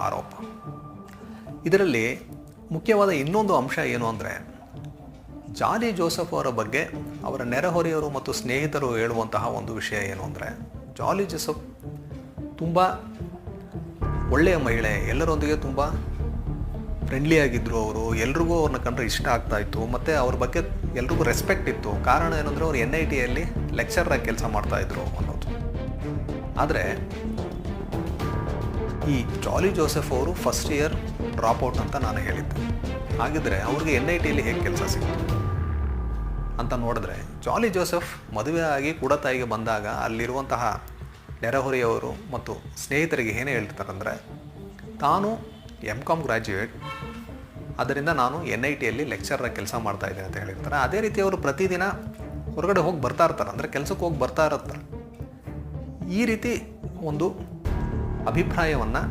ಆರೋಪ. ಇದರಲ್ಲಿ ಮುಖ್ಯವಾದ ಇನ್ನೊಂದು ಅಂಶ ಏನು ಅಂದರೆ, ಜಾಲಿ ಜೋಸೆಫ್ ಅವರ ಬಗ್ಗೆ ಅವರ ನೆರೆಹೊರೆಯವರು ಮತ್ತು ಸ್ನೇಹಿತರು ಹೇಳುವಂತಹ ಒಂದು ವಿಷಯ ಏನು ಅಂದರೆ, ಜಾಲಿ ಜೋಸೆಫ್ ತುಂಬ ಒಳ್ಳೆಯ ಮಹಿಳೆ, ಎಲ್ಲರೊಂದಿಗೆ ತುಂಬ ಫ್ರೆಂಡ್ಲಿ ಆಗಿದ್ದರು. ಅವರು ಎಲ್ರಿಗೂ ಅವ್ರನ್ನ ಕಂಡ್ರೆ ಇಷ್ಟ ಆಗ್ತಾಯಿತ್ತು ಮತ್ತು ಅವ್ರ ಬಗ್ಗೆ ಎಲ್ರಿಗೂ ರೆಸ್ಪೆಕ್ಟ್ ಇತ್ತು. ಕಾರಣ ಏನಂದರೆ ಅವರು NITಯಲ್ಲಿ ಲೆಕ್ಚರಾಗಿ ಕೆಲಸ ಮಾಡ್ತಾಯಿದ್ರು ಅನ್ನೋದು. ಆದರೆ ಈ ಜಾಲಿ ಜೋಸೆಫ್ ಅವರು ಫಸ್ಟ್ ಇಯರ್ ಡ್ರಾಪ್ಔಟ್ ಅಂತ ನಾನು ಹೇಳಿದ್ದೆ. ಹಾಗಿದ್ರೆ ಅವ್ರಿಗೆ NITಯಲ್ಲಿ ಹೇಗೆ ಕೆಲಸ ಸಿಕ್ತು ಅಂತ ನೋಡಿದ್ರೆ, ಜಾಲಿ ಜೋಸೆಫ್ ಮದುವೆ ಆಗಿ ತಾಯಿಗೆ ಬಂದಾಗ ಅಲ್ಲಿರುವಂತಹ ನೆರೆಹೊರೆಯವರು ಮತ್ತು ಸ್ನೇಹಿತರಿಗೆ ಏನೇ ಹೇಳ್ತಾರಂದರೆ, ತಾನು MCOM ಗ್ರ್ಯಾಜುಯೇಟ್, ಅದರಿಂದ ನಾನು NITಯಲ್ಲಿ ಲೆಕ್ಚರಾಗಿ ಕೆಲಸ ಮಾಡ್ತಾಯಿದ್ದೆ ಅಂತ ಹೇಳಿರ್ತಾರೆ. ಅದೇ ರೀತಿ ಅವರು ಪ್ರತಿದಿನ ಹೊರಗಡೆ ಹೋಗಿ ಬರ್ತಾ ಇರ್ತಾರೆ, ಅಂದರೆ ಕೆಲಸಕ್ಕೆ ಹೋಗಿ ಬರ್ತಾ ಇರ್ತಾರೆ. ಈ ರೀತಿ ಒಂದು ಅಭಿಪ್ರಾಯವನ್ನು